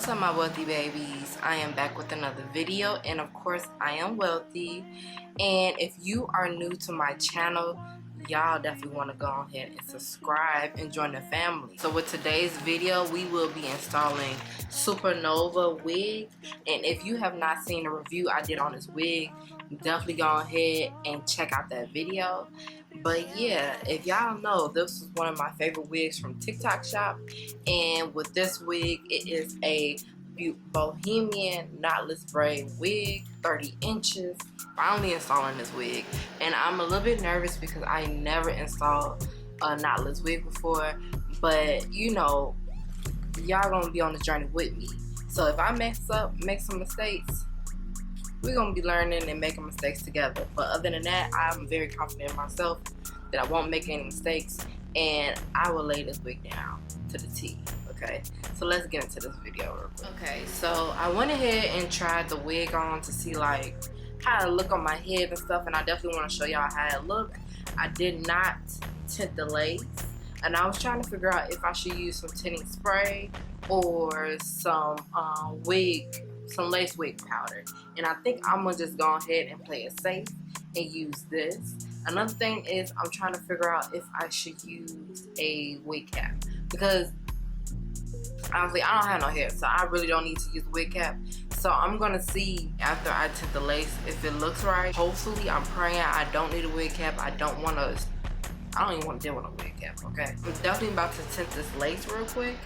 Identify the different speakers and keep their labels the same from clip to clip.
Speaker 1: What's up, my wealthy babies? I am back with another video, and of course I am wealthy. And if you are new to my channel, y'all definitely want to go ahead and subscribe and join the family. So with today's video, we will be installing Supernova wig, and if you have not seen the review I did on this wig, definitely go ahead and check out that video. But yeah, if y'all know, this is one of my favorite wigs from TikTok shop, and with this wig, it is a Bohemian Knotless Braid wig, 30 inches. Finally installing this wig, and I'm a little bit nervous because I never installed a knotless wig before, but you know, y'all gonna be on the journey with me. So if I mess up, make some mistakes, we're gonna be learning and making mistakes together. But other than that, I'm very confident in myself that I won't make any mistakes, and I will lay this wig down to the T. Okay, so let's get into this video real quick. Okay, so I went ahead and tried the wig on to see like how it look on my head and stuff, and I definitely want to show y'all how it look. I did not tint the lace, and I was trying to figure out if I should use some tinting spray or some lace wig powder, and I think I'm gonna just go ahead and play it safe and use this. Another thing is I'm trying to figure out if I should use a wig cap, because honestly I don't have no hair, so I really don't need to use a wig cap. So I'm gonna see after I tint the lace if it looks right. Hopefully, I'm praying I don't need a wig cap. I don't even want to deal with a wig cap, okay? I'm definitely about to tint this lace real quick.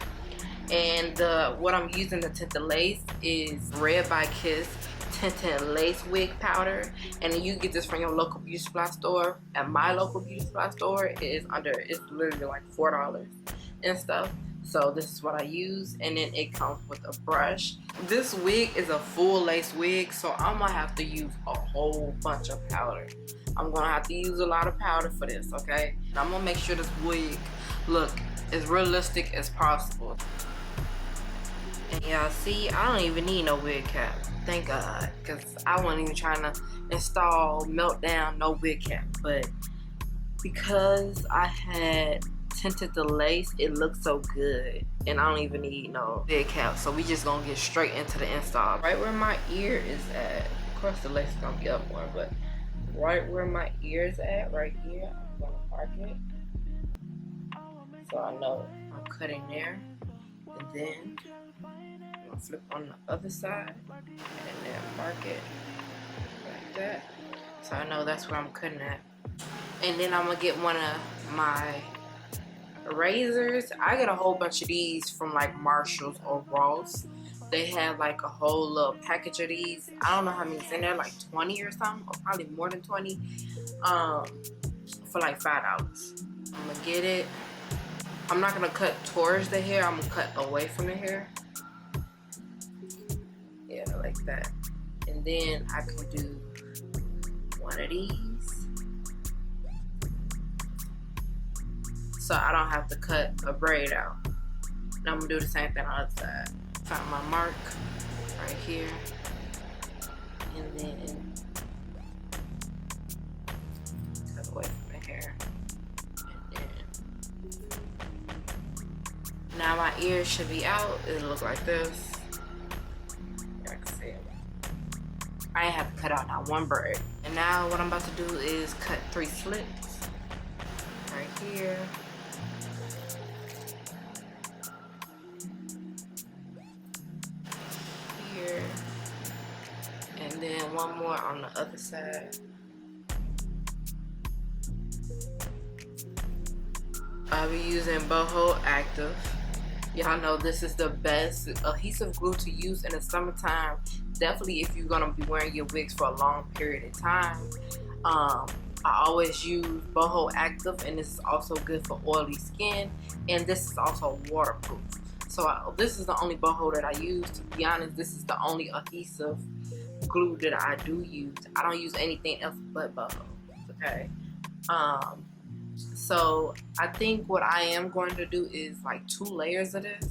Speaker 1: And what I'm using to tint the lace is Red by Kiss tinted lace wig powder, and you get this from your local beauty supply store. At my local beauty supply store, it's literally like $4 and stuff. So this is what I use, and then it comes with a brush. This wig is a full lace wig, so I'm gonna have to use a whole bunch of powder. I'm gonna have to use a lot of powder for this, okay? And I'm gonna make sure this wig look as realistic as possible. And y'all see, I don't even need no wig cap. Thank God, because I wasn't even trying to install Meltdown no wig cap. But because I had tinted the lace, it looks so good, and I don't even need no wig cap. So we just gonna get straight into the install. Right where my ear is at, of course the lace is gonna be up more, but right where my ear is at, right here, I'm gonna mark it so I know I'm cutting there. And then I'm gonna flip on the other side and then mark it like that, so I know that's where I'm cutting at. And then I'm gonna get one of my razors. I get a whole bunch of these from like Marshalls or Ross. They have like a whole little package of these. I don't know how many's in there, like 20 or something, or probably more than 20, for like $5. I'm gonna get it. I'm not gonna cut towards the hair, I'm gonna cut away from the hair. Yeah, like that. And then I can do one of these, so I don't have to cut a braid out. And I'm gonna do the same thing on the other side. Find my mark right here, and then cut away from the hair. And then now my ears should be out. It'll look like this. I can see it. I ain't have to cut out not one braid. And now what I'm about to do is cut 3 slits right here. Here, and then one more on the other side. I'll be using Boho Active. Y'all know this is the best adhesive glue to use in the summertime. Definitely if you're gonna be wearing your wigs for a long period of time. I always use Boho Active, and this is also good for oily skin, and this is also waterproof. So this is the only boho that I use. To be honest, this is the only adhesive glue that I do use. I don't use anything else but boho, okay? So I think what I am going to do is like 2 layers of this.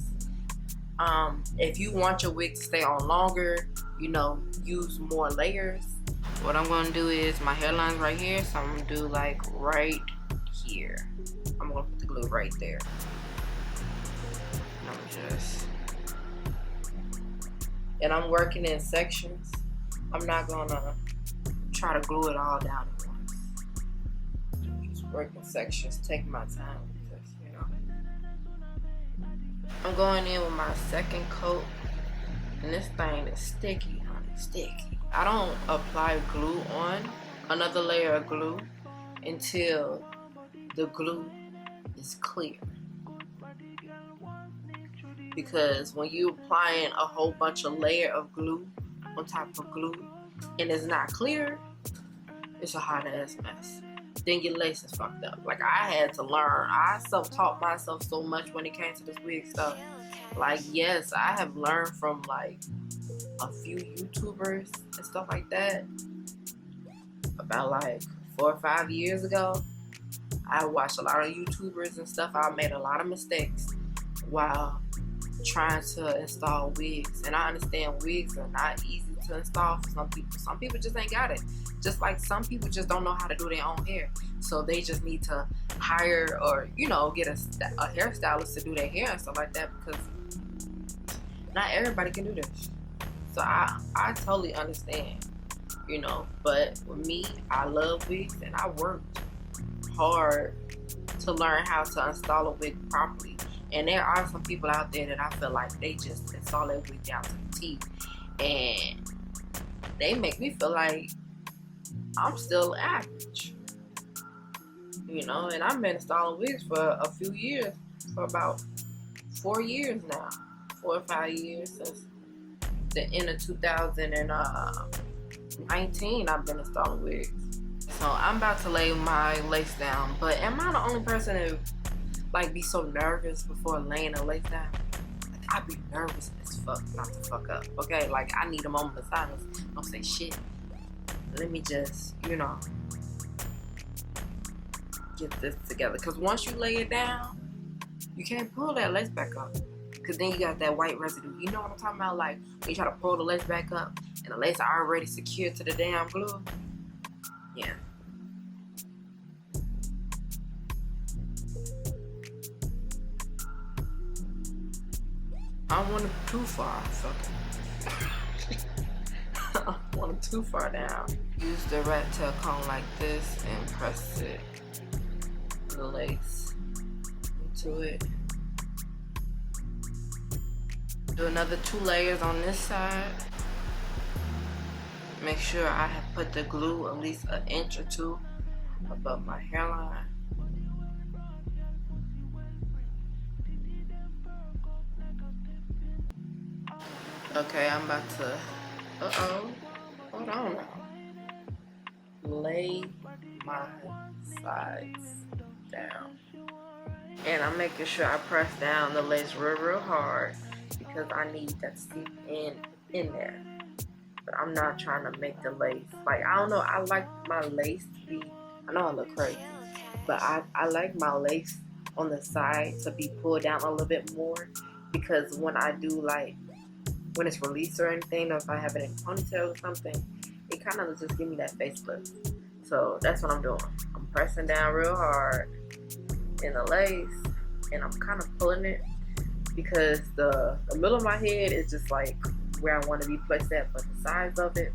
Speaker 1: If you want your wig to stay on longer, you know, use more layers. What I'm going to do is my hairline's right here, so I'm going to do like right here. I'm going to put the glue right there. I'm just and I'm working in sections, I'm not gonna try to glue it all down at once. Just work in sections, take my time with this, you know. I'm going in with my second coat, and this thing is sticky, honey, sticky. I don't apply glue on another layer of glue until the glue is clear. Because when you're applying a whole bunch of layer of glue on top of glue and it's not clear, it's a hot ass mess. Then your lace is fucked up. Like, I had to learn. I self-taught myself so much when it came to this wig stuff. Like, yes, I have learned from like a few YouTubers and stuff like that. About like 4 or 5 years ago, I watched a lot of YouTubers and stuff. I made a lot of mistakes while trying to install wigs, and I understand wigs are not easy to install for some people. Some people just ain't got it. Just like some people just don't know how to do their own hair, so they just need to hire or, you know, get a hairstylist to do their hair and stuff like that, because not everybody can do this. So I totally understand, you know. But with me, I love wigs, and I worked hard to learn how to install a wig properly. And there are some people out there that I feel like they just install their wig down to the T, and they make me feel like I'm still average, you know. And I've been installing wigs for a few years, for about 4 years now, 4 or 5 years, since the end of 2019. I've been installing wigs. So I'm about to lay my lace down, but am I the only person who like be so nervous before laying a lace down? Like, I be nervous as fuck not to fuck up, okay? Like, I need a moment of silence. Don't say shit. Let me just, you know, get this together. Because once you lay it down, you can't pull that lace back up, because then you got that white residue. You know what I'm talking about? Like, when you try to pull the lace back up and the lace are already secured to the damn glue. Yeah. I don't want it too far, fuck it. I don't want it too far down. Use the rat tail comb like this and press it, the lace into it. Do another 2 layers on this side. Make sure I have put the glue at least an inch or 2 above my hairline. Okay, I'm about to, hold on now. Lay my sides down. And I'm making sure I press down the lace real hard, because I need that to seep in there. But I'm not trying to make the lace, like, I don't know, I like my lace to be, I know I look crazy, but I like my lace on the side to be pulled down a little bit more, because when I do, like, when it's released or anything, or if I have it in a ponytail or something, it kind of just give me that facelift. So that's what I'm doing. I'm pressing down real hard in the lace, and I'm kind of pulling it, because the middle of my head is just like where I want to be placed at, but the sides of it,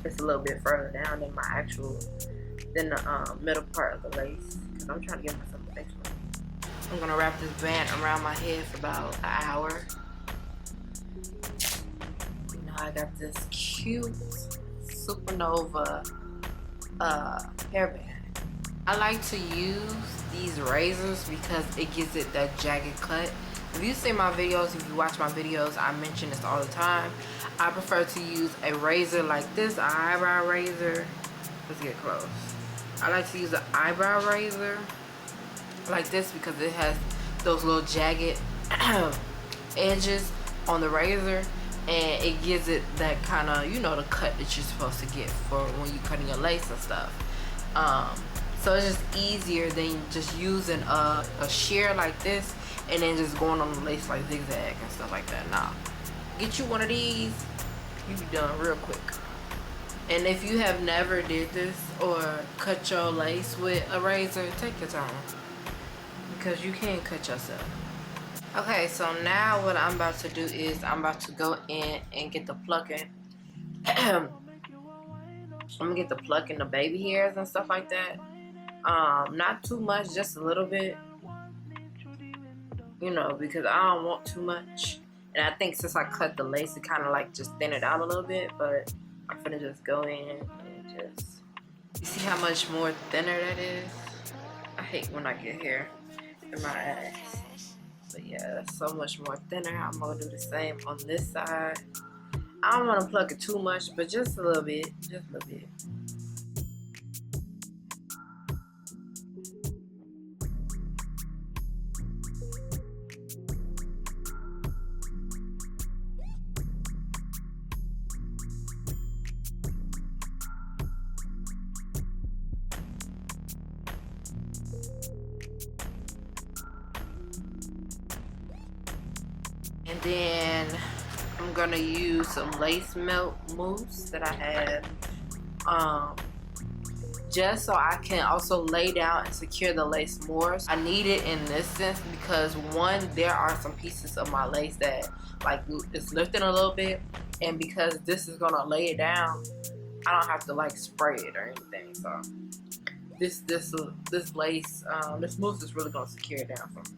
Speaker 1: it's a little bit further down than the middle part of the lace, because I'm trying to give myself a facelift. I'm gonna wrap this band around my head for about an hour. You know, I got this cute supernova hairband. I like to use these razors because it gives it that jagged cut. If you see my videos, if you watch my videos, I mention this all the time. I prefer to use a razor like this, an eyebrow razor. Let's get close. I like to use an eyebrow razor like this because it has those little jagged edges on the razor, and it gives it that kind of, you know, the cut that you're supposed to get for when you're cutting your lace and stuff. So it's just easier than just using a shear like this and then just going on the lace like zigzag and stuff like that. Nah, get you one of these, you be done real quick. And if you have never did this or cut your lace with a razor, take your time, because you can cut yourself. Okay, so now what I'm about to do is I'm about to go in and get the plucking. I'm gonna get the plucking the baby hairs and stuff like that. Not too much, just a little bit, you know, because I don't want too much. And I think since I cut the lace, it kind of like just thin it out a little bit. But I'm gonna just go in and just, you see how much more thinner that is? I hate when I get hair in my ass. But yeah, that's so much more thinner. I'm gonna do the same on this side. I don't want to pluck it too much, but just a little bit, just a little bit. And then I'm gonna use some lace melt mousse that I have, just so I can also lay down and secure the lace more. I need it in this sense because one, there are some pieces of my lace that like it's lifting a little bit, and because this is gonna lay it down, I don't have to like spray it or anything. So this lace, this mousse is really gonna secure it down for me.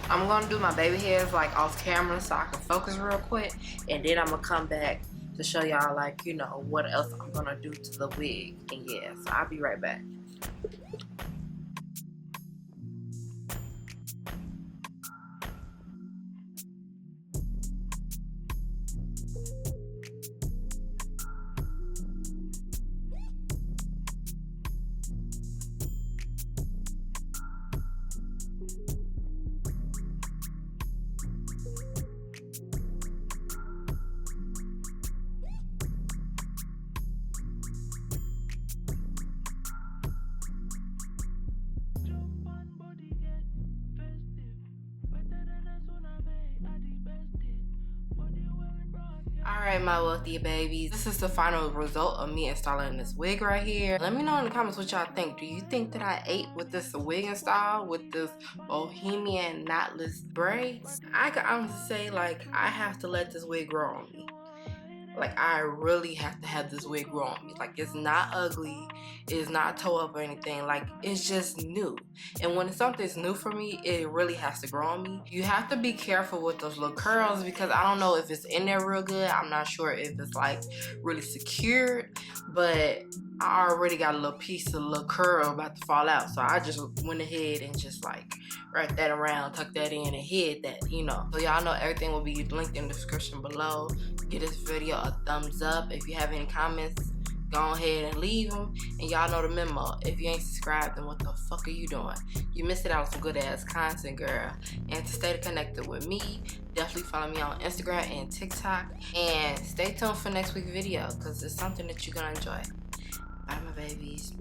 Speaker 1: I'm gonna do my baby hairs like off camera so I can focus real quick, and then I'm gonna come back to show y'all like, you know, what else I'm gonna do to the wig. And yeah, so I'll be right back. Alright, my wealthy babies, this is the final result of me installing this wig right here. Let me know in the comments what y'all think. Do you think that I ate with this wig install, with this Bohemian Knotless Braids? I can honestly say, like, I have to let this wig grow on me. Like, I really have to have this wig grow on me. Like, it's not ugly, it's not toe up or anything. Like, it's just new. And when something's new for me, it really has to grow on me. You have to be careful with those little curls because I don't know if it's in there real good. I'm not sure if it's like really secured, but I already got a little piece of little curl about to fall out. So I just went ahead and just like wrap that around, tuck that in, and hid that, you know. So y'all know everything will be linked in the description below. Give this video a thumbs up. If you have any comments, go ahead and leave them. And y'all know the memo. If you ain't subscribed, then what the fuck are you doing? You missed it out on some good ass content, girl. And to stay connected with me, definitely follow me on Instagram and TikTok. And stay tuned for next week's video because it's something that you're gonna enjoy. Bye, my babies.